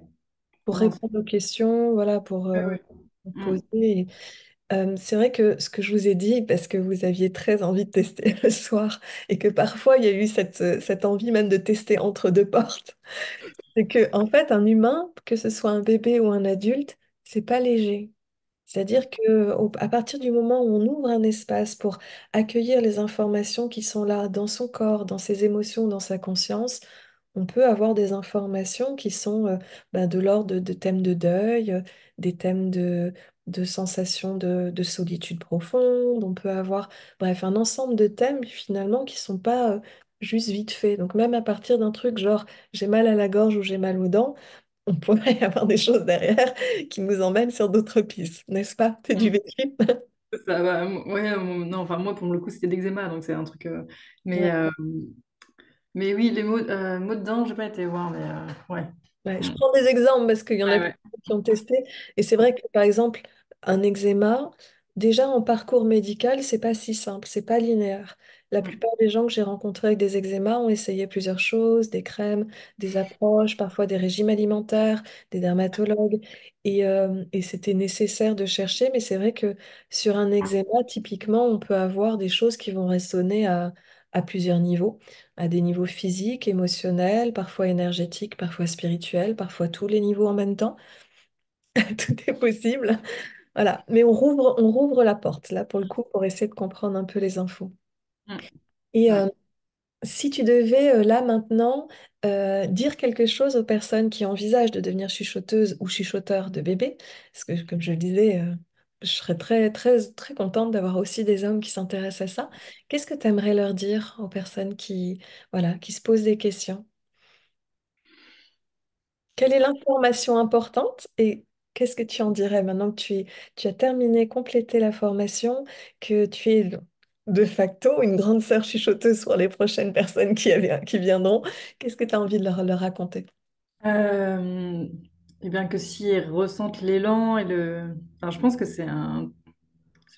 Speaker 1: Pour
Speaker 2: non,
Speaker 1: répondre aux questions, voilà,
Speaker 2: ouais, ouais.
Speaker 1: pour
Speaker 2: Mm.
Speaker 1: poser. C'est vrai que ce que je vous ai dit, parce que vous aviez très envie de tester le soir, et que parfois il y a eu cette envie même de tester entre deux portes, c'est que en fait un humain, que ce soit un bébé ou un adulte, c'est pas léger. C'est-à-dire que à partir du moment où on ouvre un espace pour accueillir les informations qui sont là dans son corps, dans ses émotions, dans sa conscience, on peut avoir des informations qui sont de l'ordre de thèmes de deuil, des thèmes de sensations de solitude profonde. On peut avoir, bref, un ensemble de thèmes finalement qui sont pas juste vite faits. Donc même à partir d'un truc genre j'ai mal à la gorge ou j'ai mal aux dents, on pourrait y avoir des choses derrière qui nous emmènent sur d'autres pistes, n'est-ce pas? C'est du
Speaker 2: Mm.
Speaker 1: vécu.
Speaker 2: Ça va, ouais, non, enfin, moi, pour le coup, c'était de l'eczéma, donc c'est un truc. Mais,
Speaker 1: Ouais.
Speaker 2: euh, mais oui, les mots de dents, j'ai pas été voir, mais ouais.
Speaker 1: Ouais, je
Speaker 2: Mm.
Speaker 1: prends des exemples parce qu'il y en a
Speaker 2: Ouais,
Speaker 1: qui
Speaker 2: ouais.
Speaker 1: ont testé. Et c'est vrai que, par exemple, un eczéma, déjà en parcours médical, c'est pas si simple, c'est pas linéaire. La
Speaker 2: Mm.
Speaker 1: plupart des gens que j'ai rencontrés avec des eczémas ont essayé plusieurs choses, des crèmes, des approches, parfois des régimes alimentaires, des dermatologues. Et c'était nécessaire de chercher, mais c'est vrai que sur un eczéma, typiquement, on peut avoir des choses qui vont résonner à plusieurs niveaux, à des niveaux physiques, émotionnels, parfois énergétiques, parfois spirituels, parfois tous les niveaux en même temps. Tout est possible. Voilà. Mais on rouvre la porte, là, pour le coup, pour essayer de comprendre un peu les infos.
Speaker 2: Mm.
Speaker 1: Et
Speaker 2: Ouais.
Speaker 1: si tu devais, là, maintenant, dire quelque chose aux personnes qui envisagent de devenir chuchoteuses ou chuchoteurs de bébés, parce que, comme je le disais, je serais très, très, très contente d'avoir aussi des hommes qui s'intéressent à ça. Qu'est-ce que tu aimerais leur dire aux personnes voilà, qui se posent des questions? Quelle est l'information importante et qu'est-ce que tu en dirais maintenant que tu as terminé, complété la formation, que tu es de facto une grande sœur chuchoteuse pour les prochaines personnes qui viendront. Qu'est-ce que tu as envie de leur raconter?
Speaker 2: Euh, et bien que si elles ressentent l'élan et le... Enfin, je pense que c'est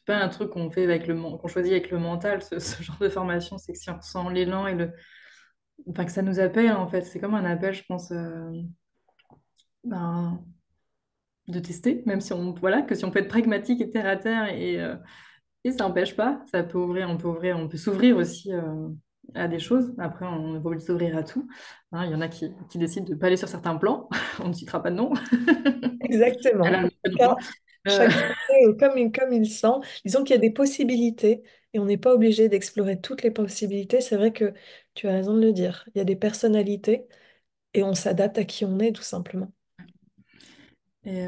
Speaker 2: pas un truc qu'on fait avec qu'on choisit avec le mental, ce genre de formation, c'est que si on ressent l'élan et enfin, que ça nous appelle, en fait. C'est comme un appel, je pense, ben, de tester, même si voilà, que si on peut être pragmatique et terre à terre et ça n'empêche pas, ça peut ouvrir, on peut s'ouvrir aussi à des choses. Après, on n'est pas obligé de s'ouvrir à tout. Hein, il y en a qui décident de ne pas aller sur certains plans. On ne citera pas de nom. Elle
Speaker 1: Exactement.
Speaker 2: a
Speaker 1: En
Speaker 2: le
Speaker 1: tout
Speaker 2: droit.
Speaker 1: cas,
Speaker 2: Euh,
Speaker 1: chacun fait comme il sent. Disons qu'il y a des possibilités et on n'est pas obligé d'explorer toutes les possibilités. C'est vrai que tu as raison de le dire. Il y a des personnalités et on s'adapte à qui on est, tout simplement.
Speaker 2: et,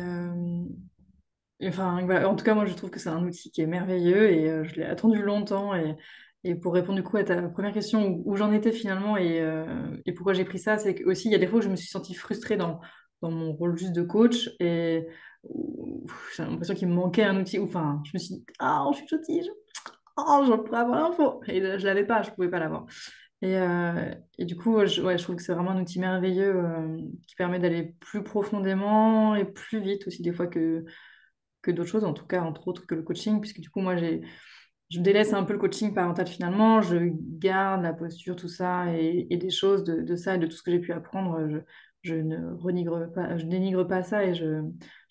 Speaker 2: enfin, voilà. En tout cas, moi, je trouve que c'est un outil qui est merveilleux et je l'ai attendu longtemps. Et pour répondre du coup à ta première question, où j'en étais finalement et pourquoi j'ai pris ça, c'est que aussi il y a des fois où je me suis sentie frustrée dans mon rôle juste de coach et où j'ai l'impression qu'il me manquait un outil. Enfin, je me suis dit, ah, je suis gentille, je pourrais avoir l'info. Et je l'avais pas, je pouvais pas l'avoir. Et du coup, ouais, je trouve que c'est vraiment un outil merveilleux qui permet d'aller plus profondément et plus vite aussi des fois que d'autres choses, en tout cas, entre autres que le coaching, puisque du coup, je délaisse un peu le coaching parental finalement, je garde la posture, tout ça, et des choses de ça et de tout ce que j'ai pu apprendre, je ne renigre pas, je dénigre pas ça et je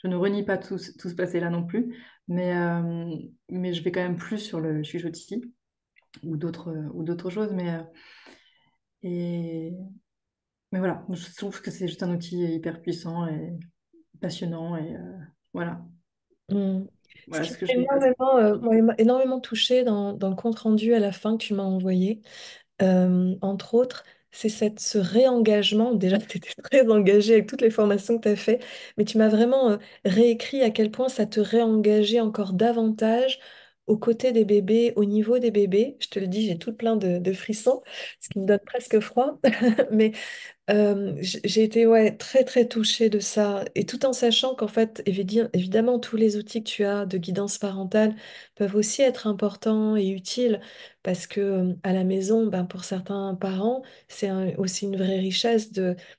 Speaker 2: ne renie pas tout ce passé-là non plus, mais je vais quand même plus sur le chuchotis ou d'autres choses, et, mais voilà, je trouve que c'est juste un outil hyper puissant et passionnant, voilà,
Speaker 1: Mm. Ce
Speaker 2: voilà
Speaker 1: qui
Speaker 2: ce que
Speaker 1: m'a
Speaker 2: je vais passer.
Speaker 1: énormément touchée dans le compte-rendu à la fin que tu m'as envoyé, entre autres, c'est ce réengagement. Déjà, tu étais très engagée avec toutes les formations que tu as fait, mais tu m'as vraiment réécrit à quel point ça te réengageait encore davantage aux côtés des bébés, au niveau des bébés. Je te le dis, j'ai tout plein de frissons, ce qui me donne presque froid. Mais j'ai été ouais, très très touchée de ça et tout en sachant qu'en fait évidemment tous les outils que tu as de guidance parentale peuvent aussi être importants et utiles parce que à la maison ben, pour certains parents c'est aussi une vraie richesse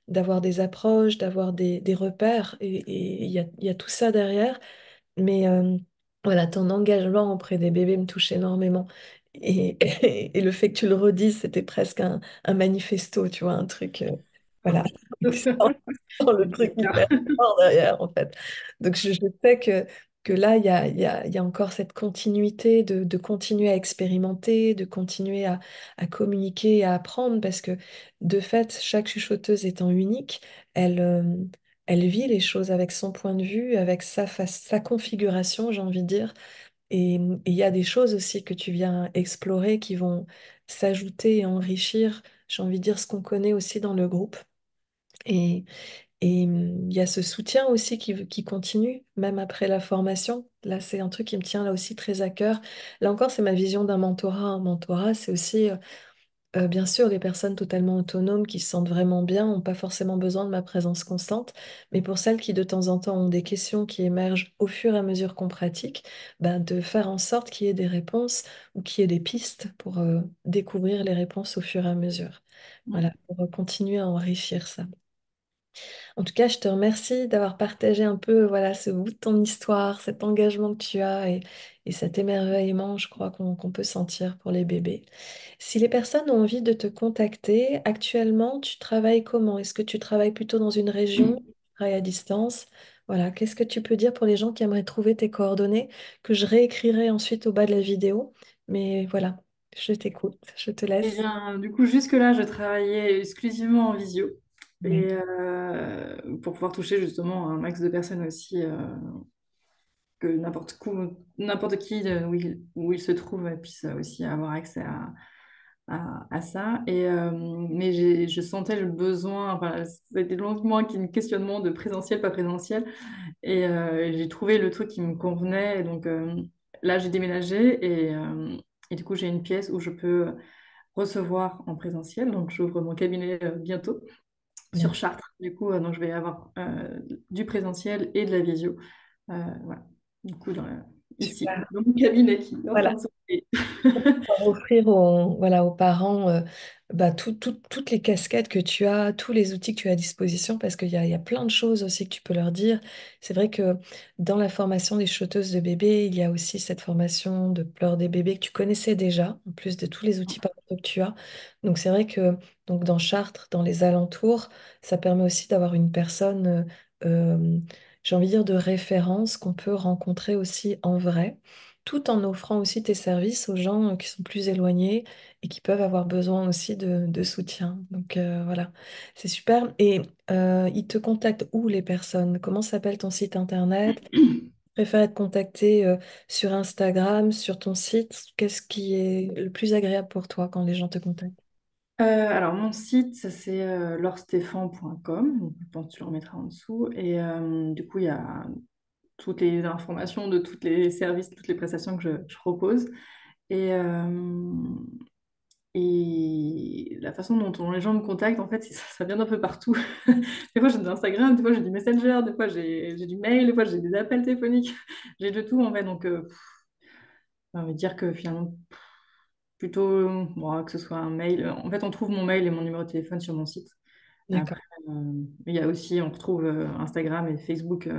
Speaker 1: d'avoir des approches, d'avoir des repères et il y a tout ça derrière mais voilà, ton engagement auprès des bébés me touche énormément. Et, et le fait que tu le redises, c'était presque un manifesto, tu vois, un truc, voilà, sans le truc hyper fort derrière, en fait. Donc, je sais que là, il y a encore cette continuité de continuer à expérimenter, de continuer à communiquer, à apprendre, parce que de fait, chaque chuchoteuse étant unique, elle, elle vit les choses avec son point de vue, avec sa configuration, j'ai envie de dire. Et il y a des choses aussi que tu viens explorer qui vont s'ajouter et enrichir, j'ai envie de dire, ce qu'on connaît aussi dans le groupe. Et, il y a ce soutien aussi qui continue, même après la formation. Là, c'est un truc qui me tient là aussi très à cœur. Là encore, c'est ma vision d'un mentorat. Un mentorat, c'est aussi, bien sûr, les personnes totalement autonomes qui se sentent vraiment bien n'ont pas forcément besoin de ma présence constante. Mais pour celles qui, de temps en temps, ont des questions qui émergent au fur et à mesure qu'on pratique, ben, de faire en sorte qu'il y ait des réponses ou qu'il y ait des pistes pour découvrir les réponses au fur et à mesure. Voilà, pour continuer à enrichir ça. En tout cas, je te remercie d'avoir partagé un peu voilà, ce bout de ton histoire, cet engagement que tu as et cet émerveillement, je crois, qu'on peut sentir pour les bébés. Si les personnes ont envie de te contacter, actuellement, tu travailles comment? Est-ce que tu travailles plutôt dans une région? Tu travailles à distance? Voilà, qu'est-ce que tu peux dire pour les gens qui aimeraient trouver tes coordonnées, que je réécrirai ensuite au bas de la vidéo? Mais voilà, je t'écoute, je te
Speaker 2: Eh
Speaker 1: laisse.
Speaker 2: bien, du coup, jusque-là, je travaillais exclusivement en visio.
Speaker 1: Oui.
Speaker 2: Pour pouvoir toucher justement un max de personnes aussi, que n'importe qui, où il se trouve, puisse aussi avoir accès à ça. Mais je sentais le besoin, enfin, c'était longtemps un questionnement de présentiel, pas présentiel. J'ai trouvé le truc qui me convenait. Et donc là, j'ai déménagé et du coup, j'ai une pièce où je peux recevoir en présentiel. Donc, j'ouvre mon cabinet bientôt sur
Speaker 1: Bien.
Speaker 2: Chartres. Du coup, donc, je vais avoir du présentiel et de la visio. Voilà. Du coup, ici,
Speaker 1: Super.
Speaker 2: dans mon cabinet qui est en train
Speaker 1: Voilà.
Speaker 2: de se créer.
Speaker 1: Pour offrir voilà, aux parents bah, toutes les casquettes que tu as, tous les outils que tu as à disposition, parce qu'il y a plein de choses aussi que tu peux leur dire. C'est vrai que dans la formation des choteuses de bébés, il y a aussi cette formation de pleurs des bébés que tu connaissais déjà, en plus de tous les outils parentaux que tu as. Donc c'est vrai que donc dans Chartres, dans les alentours, ça permet aussi d'avoir une personne, j'ai envie de dire, de référence qu'on peut rencontrer aussi en vrai tout en offrant aussi tes services aux gens qui sont plus éloignés et qui peuvent avoir besoin aussi de soutien. Donc voilà, c'est super. Et ils te contactent où les personnes? Comment s'appelle ton site internet? Tu préfères être contacté sur Instagram, sur ton site? Qu'est-ce qui est le plus agréable pour toi quand les gens te contactent?
Speaker 2: Alors, mon site, ça, c'est laurestéphan.com. Donc, je pense que tu le remettras en dessous. Et du coup, il y a toutes les informations de tous les services, toutes les prestations que je propose. Et, et la façon dont les gens me contactent, en fait, ça vient d'un peu partout. Des fois, j'ai de l'Instagram, des fois, j'ai du Messenger, des fois, j'ai du mail, des fois, j'ai des appels téléphoniques. J'ai de tout, en fait. Donc, j'ai envie de dire que finalement, plutôt bon, que ce soit un mail. En fait, on trouve mon mail et mon numéro de téléphone sur mon site.
Speaker 1: D'accord.
Speaker 2: Après, il y a aussi, on retrouve Instagram et Facebook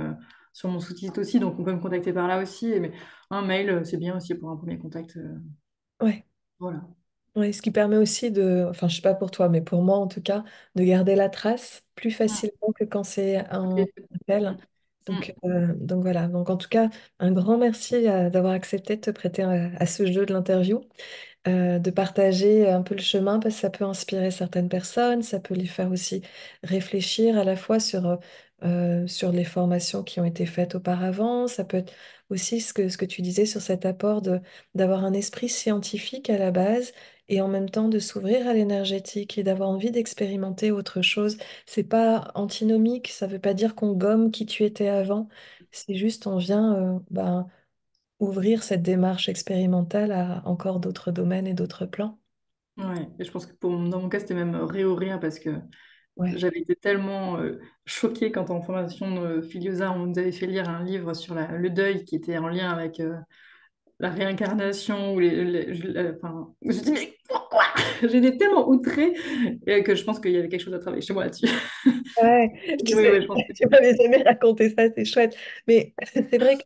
Speaker 2: sur mon sous-site aussi, donc on peut me contacter par là aussi. Mais un mail, c'est bien aussi pour un premier contact.
Speaker 1: Ouais.
Speaker 2: Voilà.
Speaker 1: Ouais, ce qui permet aussi de, enfin je sais pas pour toi, mais pour moi en tout cas, de garder la trace plus
Speaker 2: Mm.
Speaker 1: facilement que quand c'est un
Speaker 2: Et-
Speaker 1: appel.
Speaker 2: mm.
Speaker 1: Donc voilà, donc en tout cas, un grand merci d'avoir accepté de te prêter à ce jeu de l'interview, de partager un peu le chemin parce que ça peut inspirer certaines personnes, ça peut les faire aussi réfléchir à la fois sur les formations qui ont été faites auparavant, ça peut être aussi ce que tu disais sur cet apport d'avoir un esprit scientifique à la base et en même temps de s'ouvrir à l'énergétique et d'avoir envie d'expérimenter autre chose. C'est pas antinomique, ça veut pas dire qu'on gomme qui tu étais avant, c'est juste on vient ouvrir cette démarche expérimentale à encore d'autres domaines et d'autres plans.
Speaker 2: Ouais. Et je pense que dans mon cas, c'était même réouvrir parce que
Speaker 1: Ouais.
Speaker 2: j'avais été tellement choquée quand en formation de Filiosa, on nous avait fait lire un livre sur le deuil qui était en lien avec la réincarnation ou enfin, je me dis mais pourquoi? J'étais tellement outrée et que je pense qu'il y avait quelque chose à travailler chez moi là-dessus.
Speaker 1: Ouais, tu
Speaker 2: Oui,
Speaker 1: sais,
Speaker 2: oui, je pense que
Speaker 1: tu m'avais jamais raconté ça, c'est chouette. Mais c'est vrai que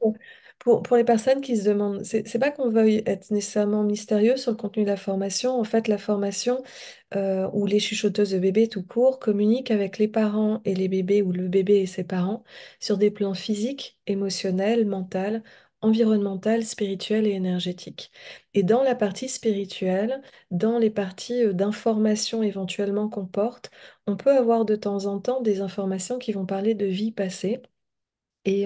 Speaker 1: pour les personnes qui se demandent, c'est pas qu'on veuille être nécessairement mystérieux sur le contenu de la formation. En fait, la formation ou les chuchoteuses de bébés tout court communiquent avec les parents et les bébés ou le bébé et ses parents sur des plans physiques, émotionnels, mental, environnemental, spirituel et énergétique. Et dans la partie spirituelle, dans les parties d'information éventuellement qu'on porte, on peut avoir de temps en temps des informations qui vont parler de vie passée et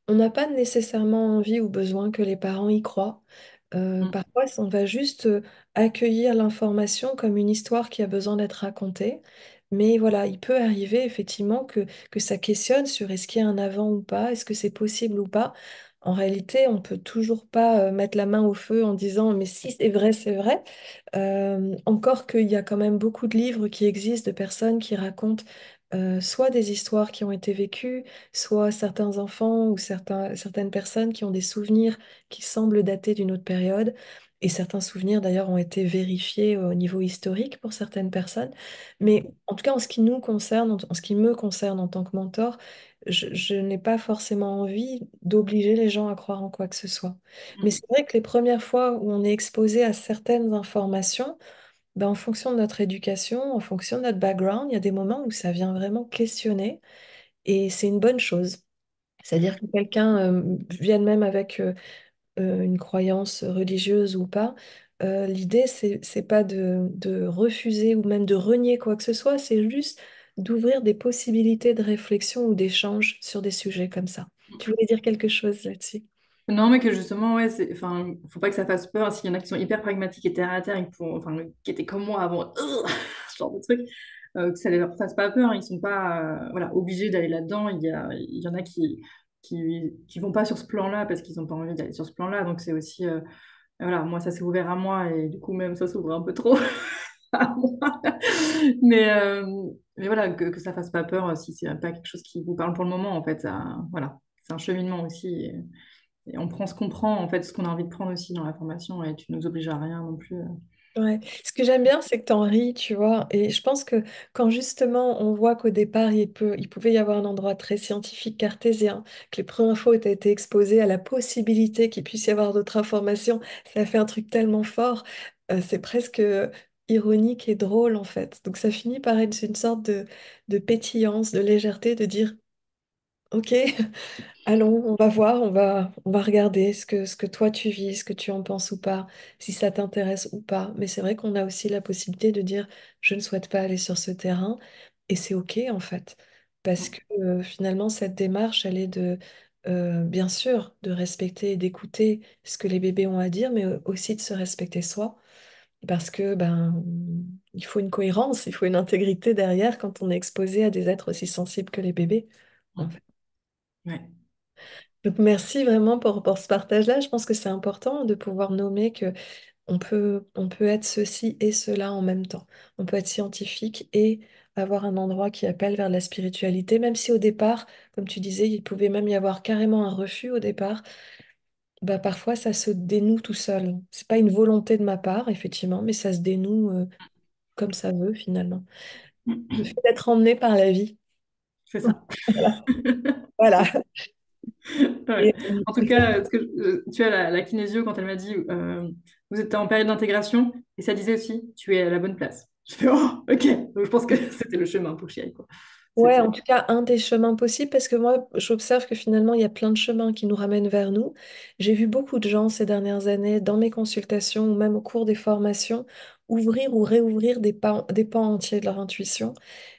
Speaker 1: on n'a pas nécessairement envie ou besoin que les parents y croient.
Speaker 2: Mm.
Speaker 1: Parfois, on va juste accueillir l'information comme une histoire qui a besoin d'être racontée. Mais voilà, il peut arriver effectivement que ça questionne sur est-ce qu'il y a un avant ou pas, est-ce que c'est possible ou pas. En réalité, on peut toujours pas mettre la main au feu en disant mais si c'est vrai, c'est vrai. Encore qu'il y a quand même beaucoup de livres qui existent de personnes qui racontent soit des histoires qui ont été vécues, soit certains enfants ou certaines personnes qui ont des souvenirs qui semblent dater d'une autre période. Et certains souvenirs d'ailleurs ont été vérifiés au niveau historique pour certaines personnes. Mais en tout cas, en ce qui nous concerne, en ce qui me concerne en tant que mentor, je n'ai pas forcément envie d'obliger les gens à croire en quoi que ce soit. Mais
Speaker 2: Mm.
Speaker 1: c'est vrai que les premières fois où on est exposé à certaines informations, ben, en fonction de notre éducation, en fonction de notre background, il y a des moments où ça vient vraiment questionner et c'est une bonne chose. C'est-à-dire que quelqu'un vienne même avec une croyance religieuse ou pas, l'idée, c'est pas de refuser ou même de renier quoi que ce soit, c'est juste d'ouvrir des possibilités de réflexion ou d'échange sur des sujets comme ça. Tu voulais dire quelque chose là-dessus?
Speaker 2: Non, mais que justement, ouais, enfin, faut pas que ça fasse peur. S'il y en a qui sont hyper pragmatiques et terre à terre, et enfin, qui étaient comme moi avant, ce genre de truc, que ça ne leur fasse pas peur. Ils sont pas, voilà, obligés d'aller là-dedans. Il y en a qui vont pas sur ce plan-là parce qu'ils n'ont pas envie d'aller sur ce plan-là. Donc c'est aussi, voilà, moi ça s'est ouvert à moi et du coup même ça s'ouvre un peu trop à moi. Mais, euh, mais voilà, que ça fasse pas peur si c'est pas quelque chose qui vous parle pour le moment. En fait, voilà, c'est un cheminement aussi. Et on prend ce qu'on prend, en fait, ce qu'on a envie de prendre aussi dans la formation, et tu nous obliges à rien non plus.
Speaker 1: Ouais. Ce que j'aime bien, c'est que t'en ris, tu vois. Et je pense que quand justement on voit qu'au départ, il pouvait y avoir un endroit très scientifique cartésien, que les premières fois où tu as été exposé à la possibilité qu'il puisse y avoir d'autres informations, ça a fait un truc tellement fort. C'est presque ironique et drôle en fait. Donc ça finit par être une sorte de pétillance, de légèreté, de dire, OK, allons, on va voir, on va regarder ce que toi tu vis, ce que tu en penses ou pas, si ça t'intéresse ou pas. Mais c'est vrai qu'on a aussi la possibilité de dire, je ne souhaite pas aller sur ce terrain, et c'est OK en fait. Parce que finalement, cette démarche, elle est bien sûr, de respecter et d'écouter ce que les bébés ont à dire, mais aussi de se respecter soi. Parce que il faut une cohérence, il faut une intégrité derrière quand on est exposé à des êtres aussi sensibles que les bébés. En fait.
Speaker 2: Ouais.
Speaker 1: Donc merci vraiment pour ce partage-là. Je pense que c'est important de pouvoir nommer que on peut être ceci et cela en même temps. On peut être scientifique et avoir un endroit qui appelle vers la spiritualité, même si au départ, comme tu disais, il pouvait même y avoir carrément un refus au départ. Bah, parfois, ça se dénoue tout seul. C'est pas une volonté de ma part, effectivement, mais ça se dénoue comme ça veut finalement. Le fait d'être emmené par la vie.
Speaker 2: C'est ça.
Speaker 1: Voilà. Voilà.
Speaker 2: Ouais.
Speaker 1: Et,
Speaker 2: En tout cas, tu as la kinésio, quand elle m'a dit vous êtes en période d'intégration, et ça disait aussi tu es à la bonne place. Je fais oh, ok. Donc, je pense que c'était le chemin pour que j'y aille, quoi.
Speaker 1: Ouais,
Speaker 2: C'était.
Speaker 1: en tout cas, un des chemins possibles, parce que moi, j'observe que finalement, il y a plein de chemins qui nous ramènent vers nous. J'ai vu beaucoup de gens ces dernières années, dans mes consultations ou même au cours des formations, ouvrir ou réouvrir des pans entiers de leur intuition.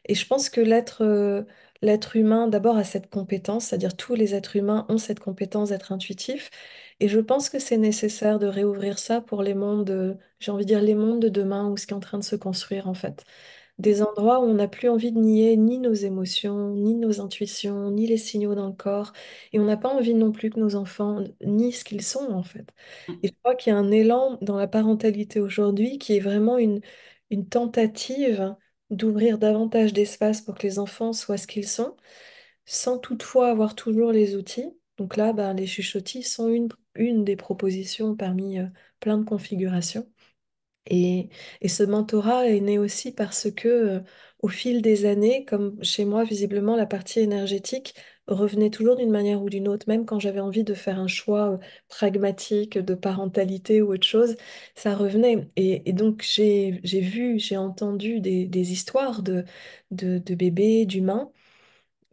Speaker 1: Et je pense que l'être humain, d'abord, a cette compétence, c'est-à-dire tous les êtres humains ont cette compétence d'être intuitifs. Et je pense que c'est nécessaire de réouvrir ça pour les mondes, j'ai envie de dire les mondes de demain ou ce qui est en train de se construire, en fait. Des endroits où on n'a plus envie de nier ni nos émotions, ni nos intuitions, ni les signaux dans le corps. Et on n'a pas envie non plus que nos enfants nient ce qu'ils sont, en fait. Et je crois qu'il y a un élan dans la parentalité aujourd'hui qui est vraiment une tentative d'ouvrir davantage d'espace pour que les enfants soient ce qu'ils sont, sans toutefois avoir toujours les outils. Donc là, les chuchotis sont une des propositions parmi plein de configurations. Et, et ce mentorat est né aussi parce que, au fil des années, comme chez moi, visiblement, la partie énergétique revenait toujours d'une manière ou d'une autre, même quand j'avais envie de faire un choix pragmatique de parentalité ou autre chose, ça revenait. Et donc, j'ai vu, j'ai entendu des histoires de bébés, d'humains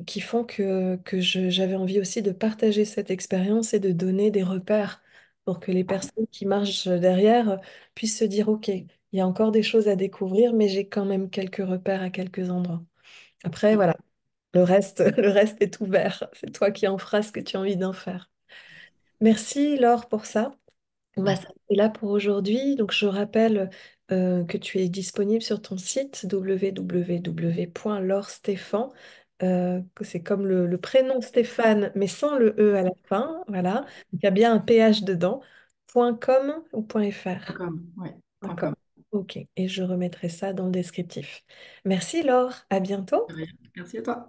Speaker 1: qui font j'avais envie aussi de partager cette expérience et de donner des repères pour que les personnes qui marchent derrière puissent se dire, OK, il y a encore des choses à découvrir, mais j'ai quand même quelques repères à quelques endroits. Après, voilà, le reste est ouvert. C'est toi qui en feras ce que tu as envie d'en faire. Merci Laure pour ça. Bah, ça, c'est là pour aujourd'hui. Donc, je rappelle que tu es disponible sur ton site www.laurestéphan. Que c'est comme le prénom Stéphane, mais sans le E à la fin. Voilà. Donc, il y a bien un PH dedans. .com ou .fr?
Speaker 2: Ouais,
Speaker 1: .com.
Speaker 2: .com.
Speaker 1: Ok. Et je remettrai ça dans le descriptif. Merci Laure. À bientôt.
Speaker 2: Merci à toi.